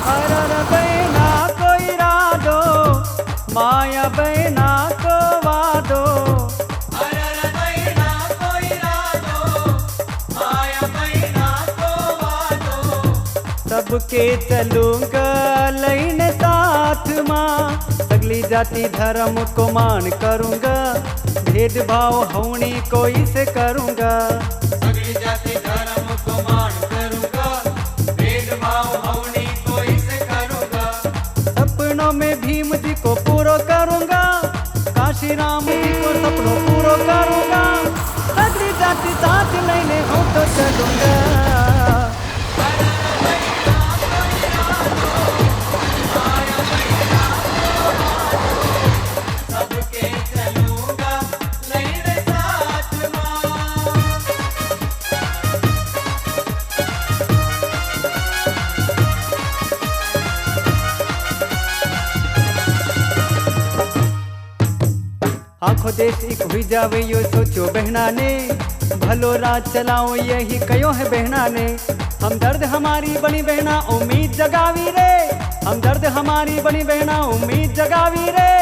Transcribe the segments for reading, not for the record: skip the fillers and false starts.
अरर बहना को इरादो, माया बहना को वादो। अरर बहना को इरादो, माया बहना को वादो। सबके चलूंगा लईने साथ माँ, सगली जाति धर्म को मान करूँगा, भेदभाव होने कोई से करूँगा। सगली जाति धर्म को मान करूँगा, भेदभाव होने कोई से करूँगा। सपनों में भीम जी को पूरा करूँगा, काशी राम जी को सपनों पूरा करूँगा। सगली जाति साथ लेने हो तो चलूँगा। सबके चलूँगा लहरे साथ माँ। आंखों देश एक हुई जावे यो सोचो बहना ने, भलो राज चलाओ यही कयो है बहना ने। हम दर्द हमारी बनी बहना उम्मीद जगावी रे, हम दर्द हमारी बनी बहना उम्मीद जगावी रे।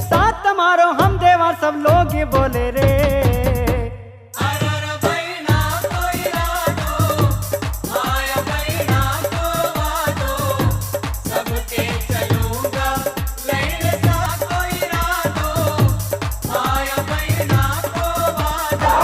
साथ तुम्हारो हम देवा सब लोग ये बोले रे। अरर बहना को इरादो, माया बहना को वादो। सबके चलूँगा लहरे साथ को इरादो, माया बहना को वादो।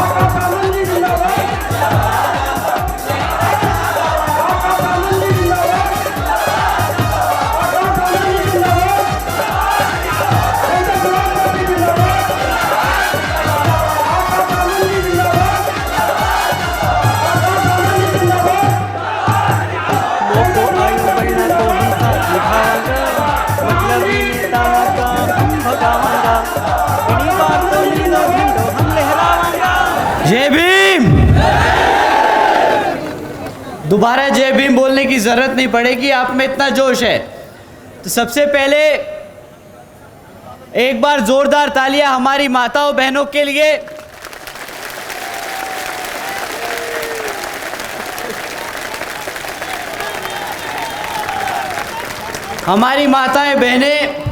मोको आयु बहना तो हम साथ निभाऊंगा, मतलब ही नेता का हम भगाऊंगा। इन्हीं बातों नीलो झंडो हम लहराऊंगा। जय भीम। दोबारा जय भीम बोलने की जरूरत नहीं पड़ेगी, आप में इतना जोश है। तो सबसे पहले एक बार जोरदार तालियां हमारी माताओं बहनों के लिए। हमारी माताएं बहनें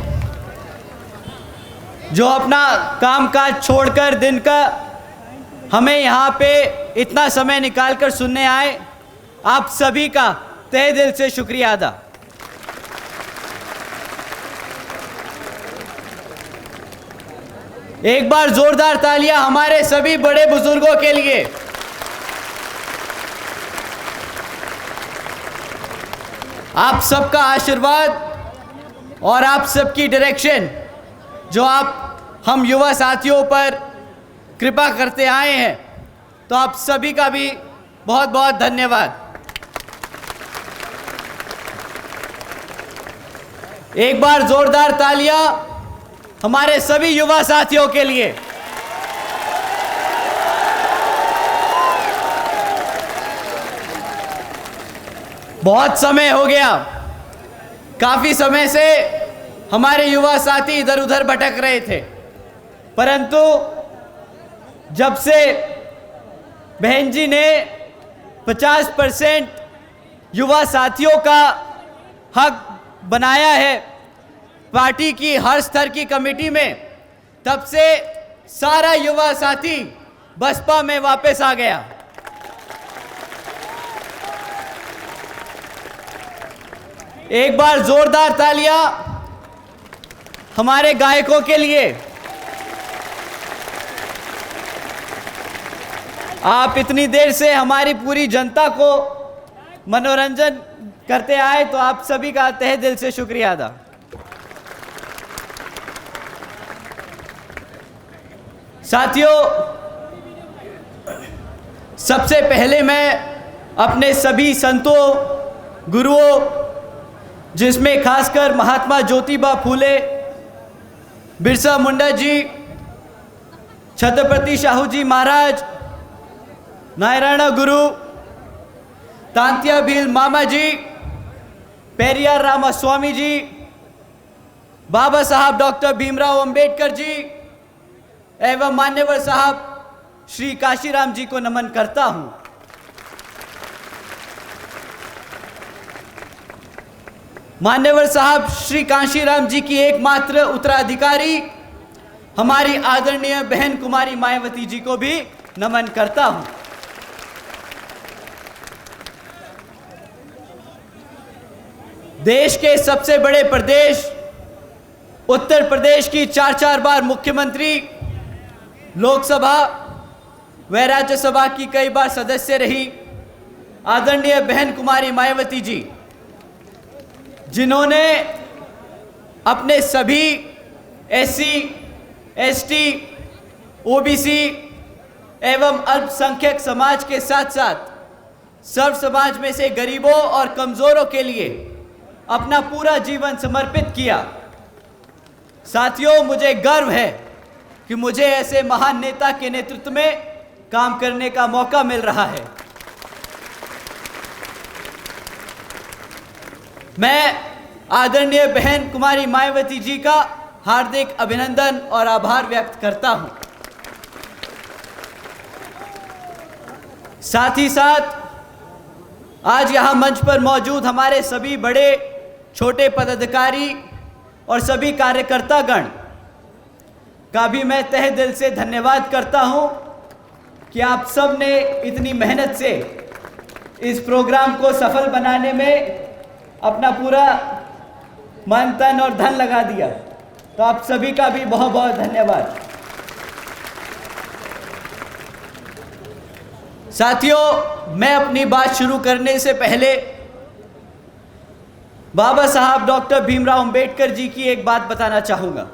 जो अपना कामकाज छोड़कर दिन का हमें यहाँ पे इतना समय निकालकर सुनने आए, आप सभी का तहे दिल से शुक्रिया अदा। एक बार जोरदार तालियां हमारे सभी बड़े बुजुर्गों के लिए। आप सबका आशीर्वाद और आप सबकी डायरेक्शन जो आप हम युवा साथियों पर कृपा करते आए हैं, तो आप सभी का भी बहुत बहुत धन्यवाद। एक बार जोरदार तालियां हमारे सभी युवा साथियों के लिए। बहुत समय हो गया, काफ़ी समय से हमारे युवा साथी इधर उधर भटक रहे थे, परंतु जब से बहन जी ने 50% युवा साथियों का हक बनाया है पार्टी की हर स्तर की कमेटी में, तब से सारा युवा साथी बसपा में वापस आ गया। एक बार जोरदार तालियां हमारे गायकों के लिए। आप इतनी देर से हमारी पूरी जनता को मनोरंजन करते आए, तो आप सभी का तहे दिल से शुक्रिया अदा। साथियों, सबसे पहले मैं अपने सभी संतों, गुरुओं, जिसमें खासकर महात्मा ज्योतिबा फूले, बिरसा मुंडा जी, छत्रपति शाहू जी महाराज, नारायण गुरु, तांत्या भील मामा जी, पेरियार रामास्वामी जी, बाबा साहब डॉक्टर भीमराव अंबेडकर जी एवं मान्यवर साहब श्री काशीराम जी को नमन करता हूं। मान्यवर साहब श्री कांशीराम जी की एकमात्र उत्तराधिकारी हमारी आदरणीय बहन कुमारी मायावती जी को भी नमन करता हूं। देश के सबसे बड़े प्रदेश उत्तर प्रदेश की 4 बार मुख्यमंत्री, लोकसभा व राज्यसभा की कई बार सदस्य रही आदरणीय बहन कुमारी मायावती जी, जिन्होंने अपने सभी एससी, एसटी, ओबीसी एवं अल्पसंख्यक समाज के साथ साथ सर्व समाज में से गरीबों और कमजोरों के लिए अपना पूरा जीवन समर्पित किया। साथियों, मुझे गर्व है कि मुझे ऐसे महान नेता के नेतृत्व में काम करने का मौका मिल रहा है। मैं आदरणीय बहन कुमारी मायावती जी का हार्दिक अभिनंदन और आभार व्यक्त करता हूं। साथ ही साथ आज यहां मंच पर मौजूद हमारे सभी बड़े छोटे पदाधिकारी और सभी कार्यकर्तागण का भी मैं तहे दिल से धन्यवाद करता हूं कि आप सब ने इतनी मेहनत से इस प्रोग्राम को सफल बनाने में अपना पूरा मन, तन और धन लगा दिया। तो आप सभी का भी बहुत बहुत धन्यवाद। साथियों, मैं अपनी बात शुरू करने से पहले बाबा साहब डॉक्टर भीमराव अंबेडकर जी की एक बात बताना चाहूँगा।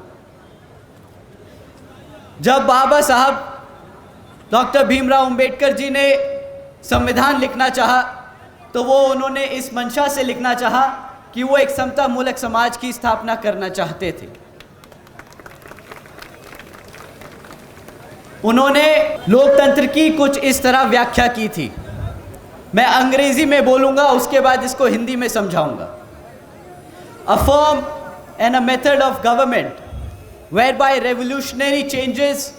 जब बाबा साहब डॉक्टर भीमराव अंबेडकर जी ने संविधान लिखना चाहा, तो वो उन्होंने इस मंशा से लिखना चाहा कि वो एक समता मूलक समाज की स्थापना करना चाहते थे। उन्होंने लोकतंत्र की कुछ इस तरह व्याख्या की थी। मैं अंग्रेजी में बोलूँगा, उसके बाद इसको हिंदी में समझाऊँगा। A form and a method of government whereby revolutionary changes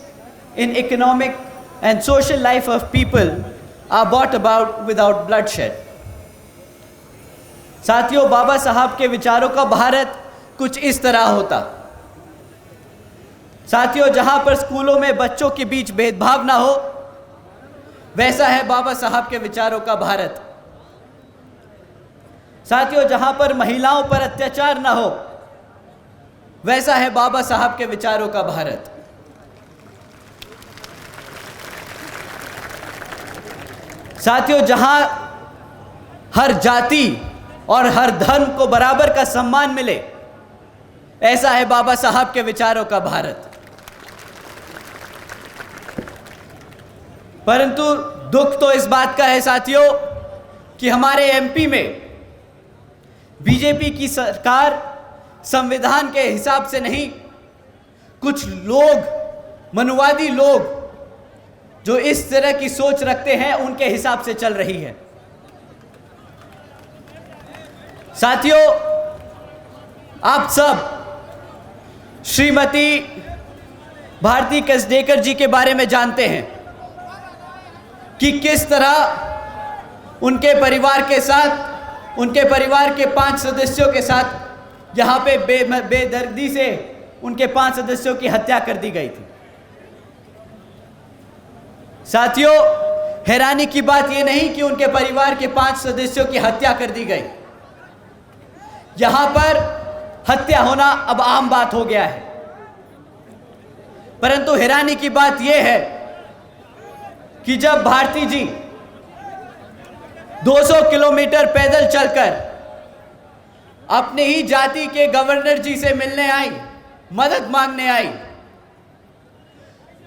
in economic and social life of people are brought about without bloodshed. साथियों, बाबा साहब के विचारों का भारत कुछ इस तरह होता। साथियों, जहां पर स्कूलों में बच्चों के बीच भेदभाव ना हो, वैसा है बाबा साहब के विचारों का भारत। साथियों, जहां पर महिलाओं पर अत्याचार ना हो, वैसा है बाबा साहब के विचारों का भारत। साथियों, जहां हर जाति और हर धर्म को बराबर का सम्मान मिले, ऐसा है बाबा साहब के विचारों का भारत। परंतु दुख तो इस बात का है साथियों कि हमारे एमपी में बीजेपी की सरकार संविधान के हिसाब से नहीं, कुछ लोग, मनुवादी लोग जो इस तरह की सोच रखते हैं, उनके हिसाब से चल रही है। साथियों, आप सब श्रीमती भारती कसडेकर जी के बारे में जानते हैं कि किस तरह उनके परिवार के साथ, उनके परिवार के 5 सदस्यों के साथ यहाँ पे बेदर्दी से उनके 5 सदस्यों की हत्या कर दी गई थी। साथियों, हैरानी की बात यह नहीं कि उनके परिवार के 5 सदस्यों की हत्या कर दी गई। यहाँ पर हत्या होना अब आम बात हो गया है। परंतु हैरानी की बात यह है कि जब भारती जी 200 किलोमीटर पैदल चलकर अपने ही जाति के गवर्नर जी से मिलने आई, मदद मांगने आई,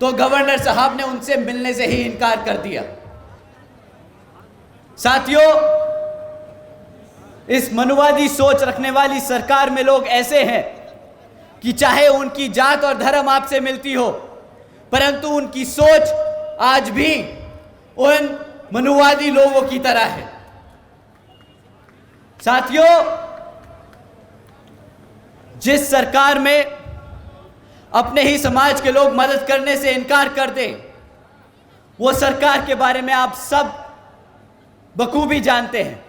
तो गवर्नर साहब ने उनसे मिलने से ही इनकार कर दिया। साथियों, इस मनुवादी सोच रखने वाली सरकार में लोग ऐसे हैं कि चाहे उनकी जात और धर्म आपसे मिलती हो, परंतु उनकी सोच आज भी उन मनुवादी लोगों की तरह है। साथियों, जिस सरकार में अपने ही समाज के लोग मदद करने से इनकार कर दे, वो सरकार के बारे में आप सब बखूबी जानते हैं।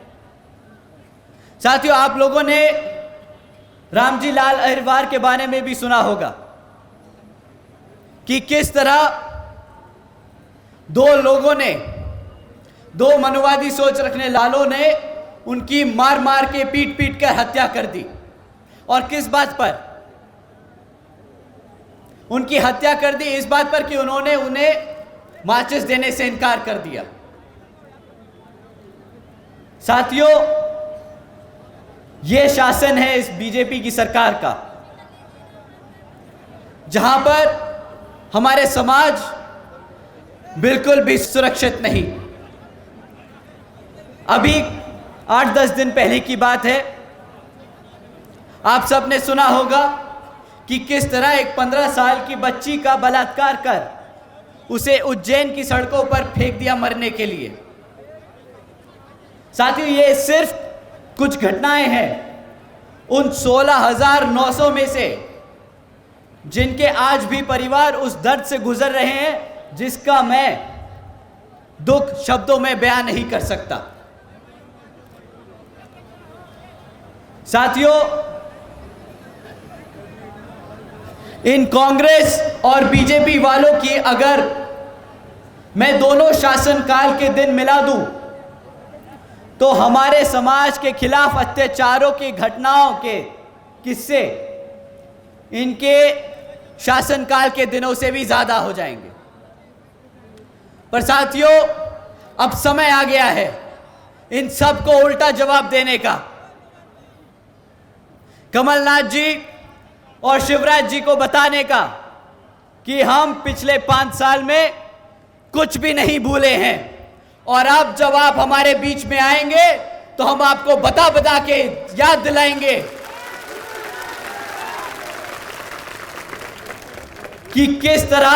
साथियों, आप लोगों ने रामजी लाल अहिरवार के बारे में भी सुना होगा कि किस तरह दो लोगों ने, दो मनुवादी सोच रखने लालों ने उनकी मार मार के पीट पीट कर हत्या कर दी। और किस बात पर उनकी हत्या कर दी? इस बात पर कि उन्होंने उन्हें माचिस देने से इनकार कर दिया। साथियों, यह शासन है इस बीजेपी की सरकार का, जहां पर हमारे समाज बिल्कुल भी सुरक्षित नहीं। अभी 8-10 दिन पहले की बात है, आप सबने सुना होगा कि किस तरह एक 15 साल की बच्ची का बलात्कार कर उसे उज्जैन की सड़कों पर फेंक दिया मरने के लिए। साथियों, ये सिर्फ कुछ घटनाएं हैं उन 16,900 में से जिनके आज भी परिवार उस दर्द से गुजर रहे हैं जिसका मैं दुख शब्दों में बयान नहीं कर सकता। साथियों, इन कांग्रेस और बीजेपी वालों की अगर मैं दोनों शासनकाल के दिन मिला दूं तो हमारे समाज के खिलाफ अत्याचारों की घटनाओं के किस्से इनके शासनकाल के दिनों से भी ज्यादा हो जाएंगे। पर साथियों, अब समय आ गया है इन सब को उल्टा जवाब देने का। कमलनाथ जी और शिवराज जी को बताने का कि हम पिछले 5 साल में कुछ भी नहीं भूले हैं, और अब जब आप हमारे बीच में आएंगे तो हम आपको बता बता के याद दिलाएंगे कि किस तरह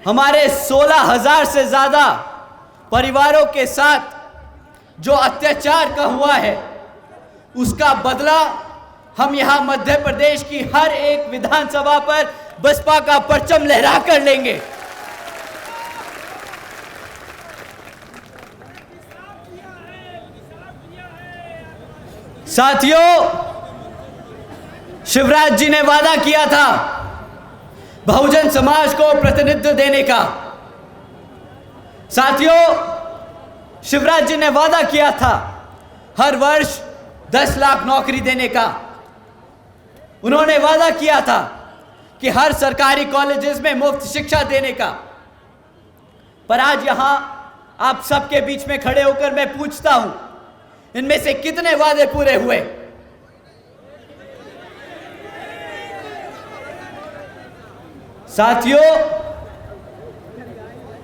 हमारे 16,000 से ज्यादा परिवारों के साथ जो अत्याचार का हुआ है उसका बदला हम यहां मध्य प्रदेश की हर एक विधानसभा पर बसपा का परचम लहरा कर लेंगे। साथियों, शिवराज जी ने वादा किया था बहुजन समाज को प्रतिनिधित्व देने का। साथियों, शिवराज जी ने वादा किया था हर वर्ष 10 लाख नौकरी देने का। उन्होंने वादा किया था कि हर सरकारी कॉलेजेस में मुफ्त शिक्षा देने का। पर आज यहां आप सबके बीच में खड़े होकर मैं पूछता हूं, इनमें से कितने वादे पूरे हुए? साथियों,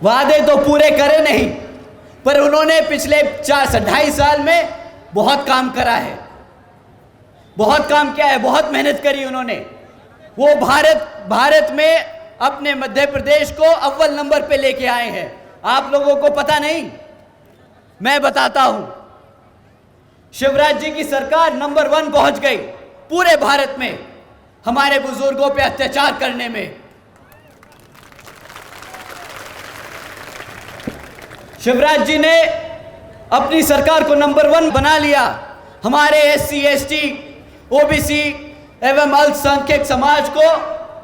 वादे तो पूरे करे नहीं, पर उन्होंने पिछले 4 से 2.5 साल में बहुत काम करा है, बहुत काम किया है, बहुत मेहनत करी उन्होंने। वो भारत में अपने मध्य प्रदेश को अव्वल नंबर पे लेके आए हैं। आप लोगों को पता नहीं, मैं बताता हूं। शिवराज जी की सरकार नंबर 1 पहुंच गई पूरे भारत में हमारे बुजुर्गों पे अत्याचार करने में। शिवराज जी ने अपनी सरकार को नंबर 1 बना लिया हमारे SC, ST, OBC एवं अल्पसंख्यक समाज को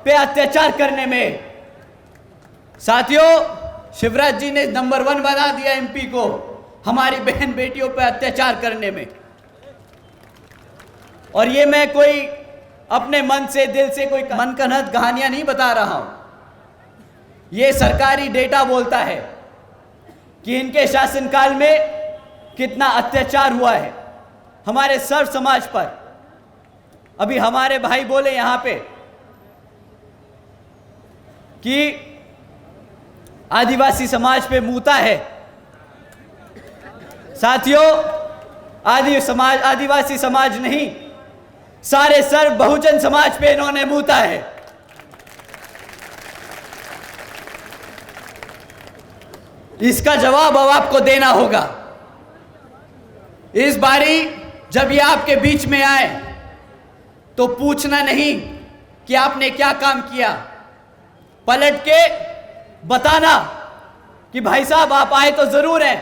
पे अत्याचार करने में। साथियों, शिवराज जी ने नंबर 1 बना दिया MP को हमारी बहन बेटियों पर अत्याचार करने में। और ये मैं कोई अपने मन से, दिल से कोई मनगढ़ंत कहानियां नहीं बता रहा हूं। ये सरकारी डेटा बोलता है कि इनके शासनकाल में कितना अत्याचार हुआ है हमारे सर्व समाज पर। अभी हमारे भाई बोले यहां पे कि आदिवासी समाज पे मूता है। साथियों, आदिवासी समाज नहीं, सारे सर्व बहुजन समाज पे इन्होंने मूता है। इसका जवाब अब आपको देना होगा। इस बारी जब ये आपके बीच में आए तो पूछना नहीं कि आपने क्या काम किया, पलट के बताना कि भाई साहब आप आए तो जरूर हैं,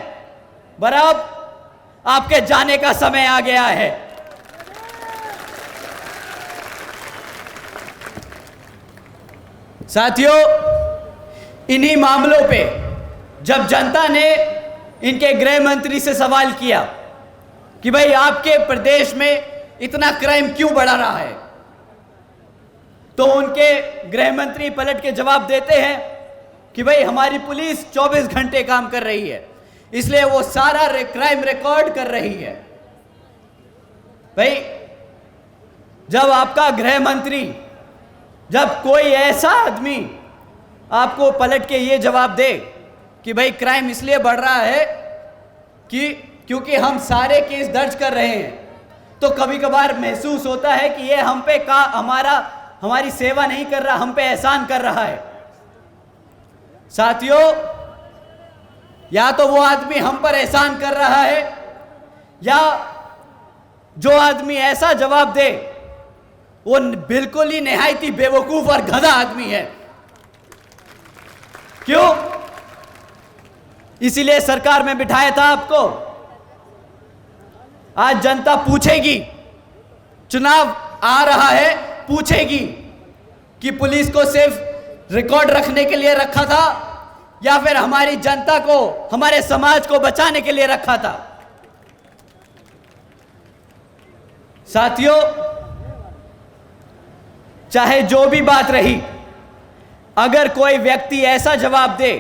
पर अब आपके जाने का समय आ गया है। साथियों, इन्हीं मामलों पे जब जनता ने इनके गृह मंत्री से सवाल किया कि भाई आपके प्रदेश में इतना क्राइम क्यों बढ़ा रहा है, तो उनके गृह मंत्री पलट के जवाब देते हैं कि भाई हमारी पुलिस 24 घंटे काम कर रही है, इसलिए वो सारा क्राइम रिकॉर्ड कर रही है। भाई जब आपका गृह मंत्री, जब कोई ऐसा आदमी आपको पलट के ये जवाब दे कि भाई क्राइम इसलिए बढ़ रहा है कि क्योंकि हम सारे केस दर्ज कर रहे हैं, तो कभी कभार महसूस होता है कि ये हम पे हमारी सेवा नहीं कर रहा, हम पे एहसान कर रहा है। साथियों, या तो वो आदमी हम पर एहसान कर रहा है, या जो आदमी ऐसा जवाब दे वो बिल्कुल ही निहायती बेवकूफ और गधा आदमी है। क्यों? इसीलिए सरकार में बिठाया था आपको। आज जनता पूछेगी, चुनाव आ रहा है, पूछेगी कि पुलिस को सिर्फ रिकॉर्ड रखने के लिए रखा था या फिर हमारी जनता को, हमारे समाज को बचाने के लिए रखा था। साथियों, चाहे जो भी बात रही, अगर कोई व्यक्ति ऐसा जवाब दे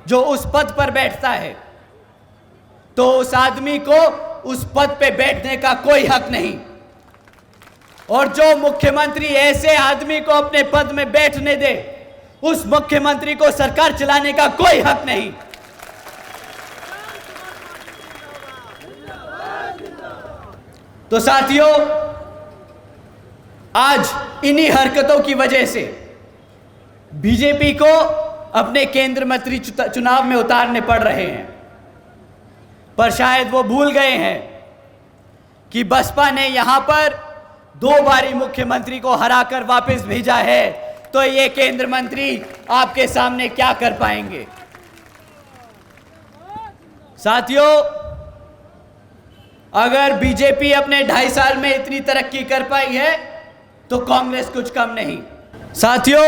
जो उस पद पर बैठता है, तो उस आदमी को उस पद पे बैठने का कोई हक नहीं। और जो मुख्यमंत्री ऐसे आदमी को अपने पद में बैठने दे, उस मुख्यमंत्री को सरकार चलाने का कोई हक नहीं। तो साथियों, आज इन्हीं हरकतों की वजह से बीजेपी को अपने केंद्र मंत्री चुनाव में उतारने पड़ रहे हैं। पर शायद वो भूल गए हैं कि बसपा ने यहां पर 2 बारी मुख्यमंत्री को हराकर वापस भेजा है, तो ये केंद्र मंत्री आपके सामने क्या कर पाएंगे। साथियों, अगर बीजेपी अपने 2.5 साल में इतनी तरक्की कर पाई है तो कांग्रेस कुछ कम नहीं। साथियों,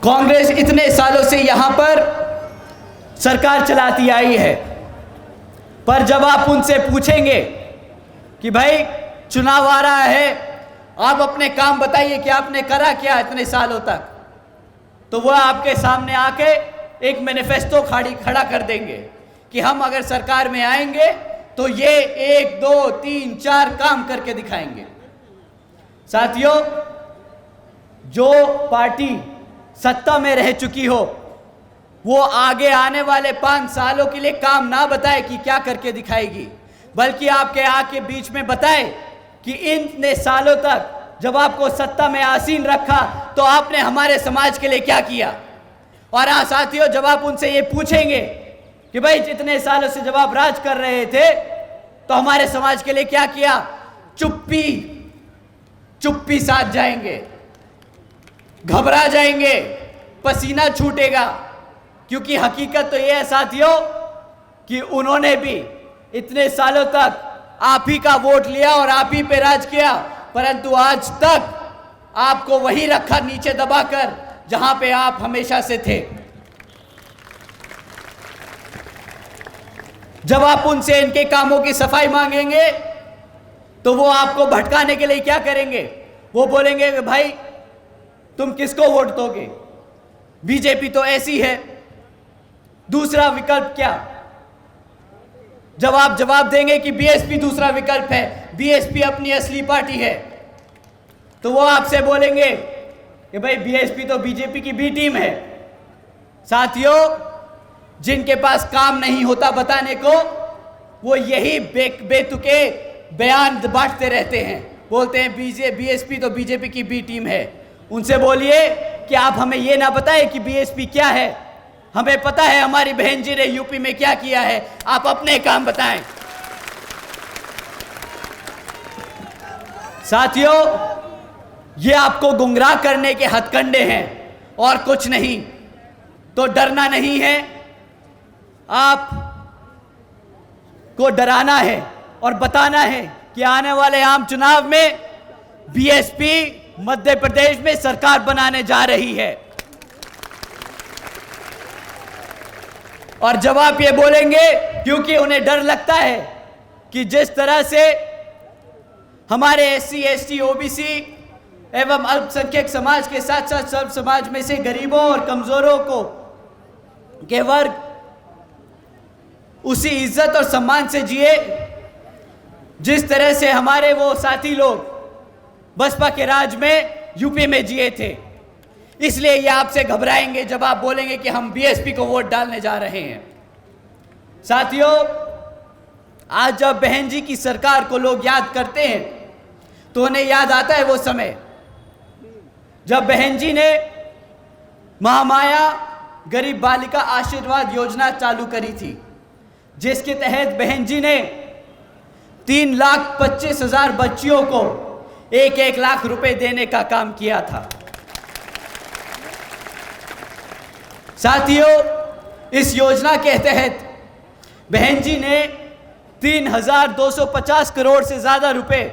कांग्रेस इतने सालों से यहां पर सरकार चलाती आई है, पर जब आप उनसे पूछेंगे कि भाई चुनाव आ रहा है, आप अपने काम बताइए कि आपने करा क्या इतने सालों तक, तो वह आपके सामने आके एक मैनिफेस्टो खड़ा कर देंगे कि हम अगर सरकार में आएंगे तो ये 1, 2, 3, 4 काम करके दिखाएंगे। साथियों, जो पार्टी सत्ता में रह चुकी हो, वो आगे आने वाले 5 सालों के लिए काम ना बताए कि क्या करके दिखाएगी, बल्कि आपके आके बीच में बताए कि इतने सालों तक जब आपको सत्ता में आसीन रखा तो आपने हमारे समाज के लिए क्या किया। और हाँ साथियों, जब आप उनसे ये पूछेंगे कि भाई जितने सालों से जब आप राज कर रहे थे तो हमारे समाज के लिए क्या किया, चुप्पी साध जाएंगे, घबरा जाएंगे, पसीना छूटेगा। क्योंकि हकीकत तो यह है साथियों कि उन्होंने भी इतने सालों तक आप ही का वोट लिया और आप ही पे राज किया, परंतु आज तक आपको वही रखा नीचे दबाकर जहां पे आप हमेशा से थे। जब आप उनसे इनके कामों की सफाई मांगेंगे तो वो आपको भटकाने के लिए क्या करेंगे, वो बोलेंगे कि भाई तुम किसको वोट दोगे, बीजेपी तो ऐसी है। दूसरा विकल्प क्या? जब आप जवाब देंगे कि बीएसपी दूसरा विकल्प है, बीएसपी अपनी असली पार्टी है, तो वो आपसे बोलेंगे कि भाई बीएसपी तो बीजेपी की बी टीम है। साथियों, जिनके पास काम नहीं होता बताने को, वो यही बेतुके बयान बांटते रहते हैं, बोलते हैं बीएसपी तो बीजेपी की बी टीम है। उनसे बोलिए कि आप हमें ये ना बताएं कि बीएसपी क्या है, हमें पता है हमारी बहन जी ने यूपी में क्या किया है, आप अपने काम बताएं। साथियों, ये आपको गुमराह करने के हथकंडे हैं और कुछ नहीं। तो डरना नहीं है, आप को डराना है और बताना है कि आने वाले आम चुनाव में बीएसपी मध्य प्रदेश में सरकार बनाने जा रही है। और जब आप ये बोलेंगे, क्योंकि उन्हें डर लगता है कि जिस तरह से हमारे SC, ST, OBC एवं अल्पसंख्यक समाज के साथ साथ सर्व समाज में से गरीबों और कमजोरों को के वर्ग उसी इज्जत और सम्मान से जिए जिस तरह से हमारे वो साथी लोग बसपा के राज में यूपी में जिए थे। इसलिए ये आपसे घबराएंगे जब आप बोलेंगे कि हम BSP को वोट डालने जा रहे हैं। साथियों, आज जब बहन जी की सरकार को लोग याद करते हैं तो उन्हें याद आता है वो समय जब बहन जी ने महामाया गरीब बालिका आशीर्वाद योजना चालू करी थी, जिसके तहत बहन जी ने 3,25,000 बच्चियों को 1-1 लाख रुपए देने का काम किया था। साथियों, इस योजना के तहत बहन जी ने 3,250 करोड़ से ज्यादा रुपए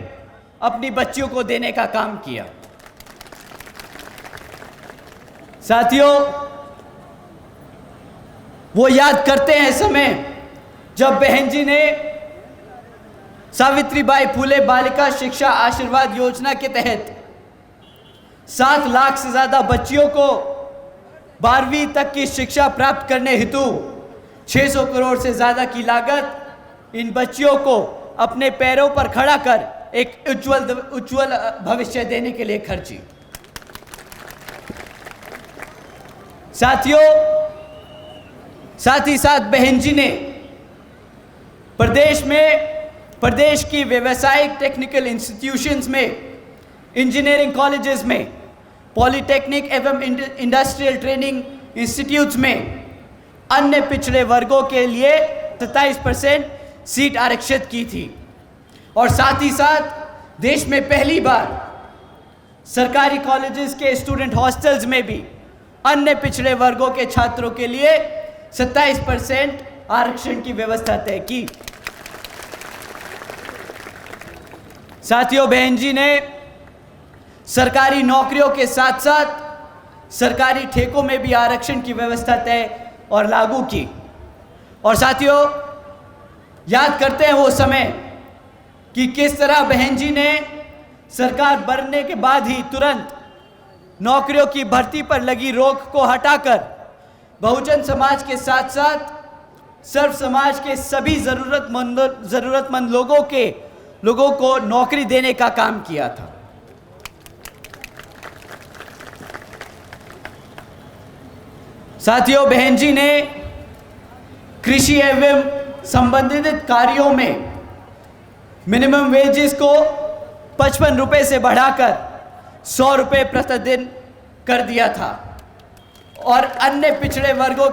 अपनी बच्चियों को देने का काम किया। साथियों, वो याद करते हैं समय जब बहन जी ने सावित्रीबाई फुले बालिका शिक्षा आशीर्वाद योजना के तहत 7 लाख से ज्यादा बच्चियों को 12वीं तक की शिक्षा प्राप्त करने हेतु 600 करोड़ से ज्यादा की लागत इन बच्चियों को अपने पैरों पर खड़ा कर एक उज्जवल भविष्य देने के लिए खर्ची। साथियों, साथ ही साथ बहन जी ने प्रदेश की व्यावसायिक टेक्निकल इंस्टीट्यूशंस में, इंजीनियरिंग कॉलेजेस में, पॉलिटेक्निक एवं इंडस्ट्रियल ट्रेनिंग इंस्टीट्यूट्स में अन्य पिछड़े वर्गों के लिए 27% सीट आरक्षित की थी। और साथ ही साथ देश में पहली बार सरकारी कॉलेजेस के स्टूडेंट हॉस्टल्स में भी अन्य पिछड़े वर्गों के छात्रों के लिए 27% आरक्षण की व्यवस्था तय की। साथियों, बहन जी ने सरकारी नौकरियों के साथ साथ सरकारी ठेकों में भी आरक्षण की व्यवस्था तय और लागू की। और साथियों, याद करते हैं वो समय कि किस तरह बहन जी ने सरकार बनने के बाद ही तुरंत नौकरियों की भर्ती पर लगी रोक को हटाकर बहुजन समाज के साथ साथ सर्व समाज के सभी जरूरतमंद लोगों को नौकरी देने का काम किया था। साथियों, बहन जी ने कृषि एवं संबंधित कार्यों में मिनिमम वेजेस को 55 रुपए से बढ़ाकर 100 रुपए प्रतिदिन कर दिया था। और अन्य पिछड़े वर्गों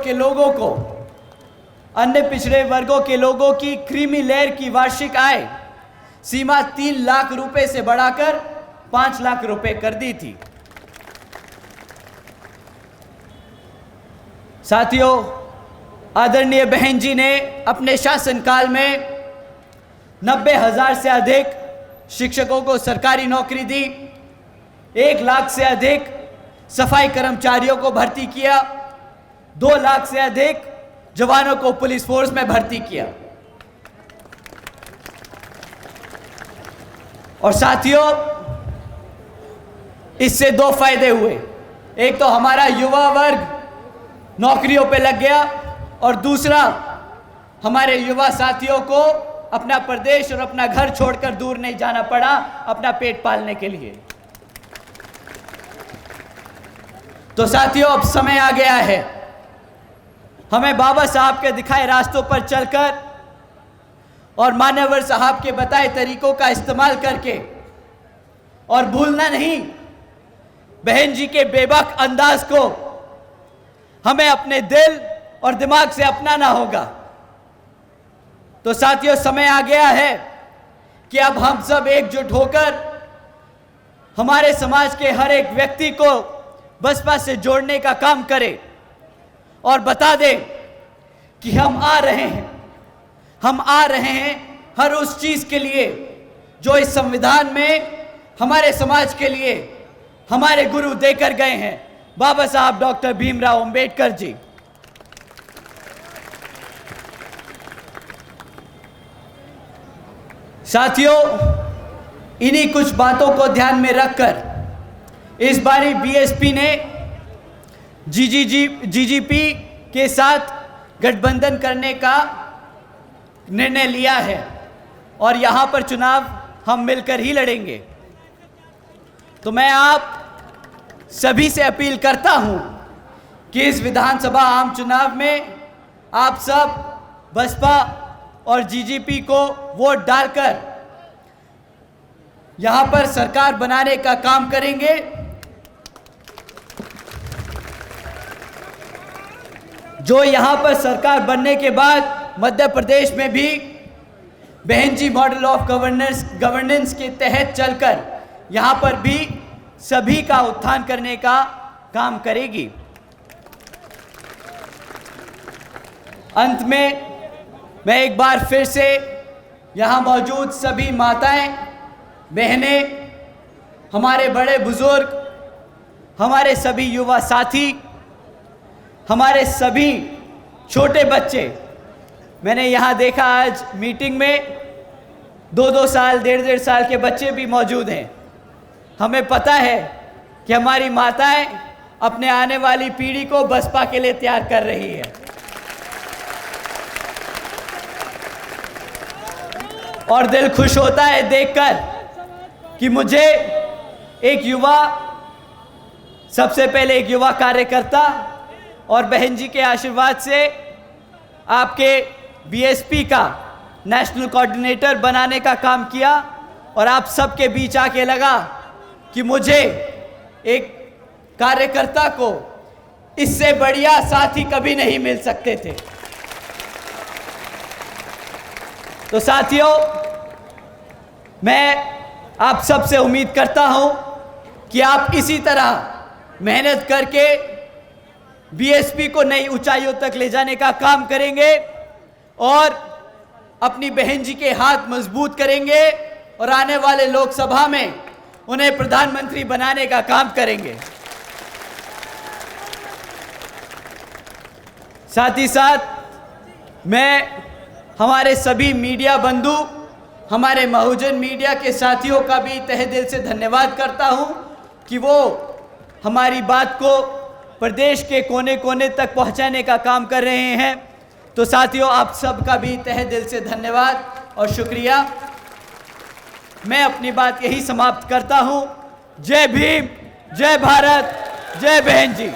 के लोगों की क्रीमी लेयर की वार्षिक आय सीमा 3 लाख रुपए से बढ़ाकर 5 लाख रुपए कर दी थी। साथियों, आदरणीय बहन जी ने अपने शासनकाल में 90,000 से अधिक शिक्षकों को सरकारी नौकरी दी, 1 लाख से अधिक सफाई कर्मचारियों को भर्ती किया, 2 लाख से अधिक जवानों को पुलिस फोर्स में भर्ती किया। और साथियों, इससे 2 फायदे हुए। एक तो हमारा युवा वर्ग नौकरियों पे लग गया और दूसरा हमारे युवा साथियों को अपना प्रदेश और अपना घर छोड़कर दूर नहीं जाना पड़ा अपना पेट पालने के लिए। तो साथियों, अब समय आ गया है हमें बाबा साहब के दिखाए रास्तों पर चलकर और मान्यवर साहब के बताए तरीकों का इस्तेमाल करके, और भूलना नहीं बहन जी के बेबाक अंदाज को हमें अपने दिल और दिमाग से अपनाना होगा। तो साथियों, समय आ गया है कि अब हम सब एकजुट होकर हमारे समाज के हर एक व्यक्ति को बसपा से जोड़ने का काम करें और बता दें कि हम आ रहे हैं हर उस चीज के लिए जो इस संविधान में हमारे समाज के लिए हमारे गुरु देकर गए हैं, बाबा साहब डॉक्टर भीमराव अंबेडकर जी। साथियों, इन्हीं कुछ बातों को ध्यान में रखकर इस बारी बीएसपी ने जीजीपी के साथ गठबंधन करने का निर्णय लिया है और यहाँ पर चुनाव हम मिलकर ही लड़ेंगे। तो मैं आप सभी से अपील करता हूँ कि इस विधानसभा आम चुनाव में आप सब बसपा और जीजीपी को वोट डालकर यहाँ पर सरकार बनाने का काम करेंगे। जो यहाँ पर सरकार बनने के बाद मध्य प्रदेश में भी बहन जी मॉडल ऑफ गवर्नेंस के तहत चलकर यहाँ पर भी सभी का उत्थान करने का काम करेगी। अंत में मैं एक बार फिर से यहाँ मौजूद सभी माताएं, बहनें, हमारे बड़े बुजुर्ग, हमारे सभी युवा साथी, हमारे सभी छोटे बच्चे, मैंने यहाँ देखा आज मीटिंग में 2-2 साल, 1.5 साल के बच्चे भी मौजूद हैं। हमें पता है कि हमारी माताएं अपने आने वाली पीढ़ी को बसपा के लिए तैयार कर रही है। और दिल खुश होता है देखकर कि मुझे एक युवा, सबसे पहले एक युवा कार्यकर्ता और बहन जी के आशीर्वाद से आपके बीएसपी का नेशनल कोऑर्डिनेटर बनाने का काम किया और आप सबके बीच आके लगा कि मुझे एक कार्यकर्ता को इससे बढ़िया साथी कभी नहीं मिल सकते थे। तो साथियों, मैं आप सबसे उम्मीद करता हूं कि आप इसी तरह मेहनत करके बीएसपी को नई ऊंचाइयों तक ले जाने का काम करेंगे और अपनी बहन जी के हाथ मजबूत करेंगे और आने वाले लोकसभा में उन्हें प्रधानमंत्री बनाने का काम करेंगे। साथ ही साथ मैं हमारे सभी मीडिया बंधु, हमारे बहुजन मीडिया के साथियों का भी तहे दिल से धन्यवाद करता हूं कि वो हमारी बात को प्रदेश के कोने कोने तक पहुंचाने का काम कर रहे हैं। तो साथियों, आप सबका भी तहे दिल से धन्यवाद और शुक्रिया। मैं अपनी बात यही समाप्त करता हूं। जय भीम, जय भारत, जय बहन जी।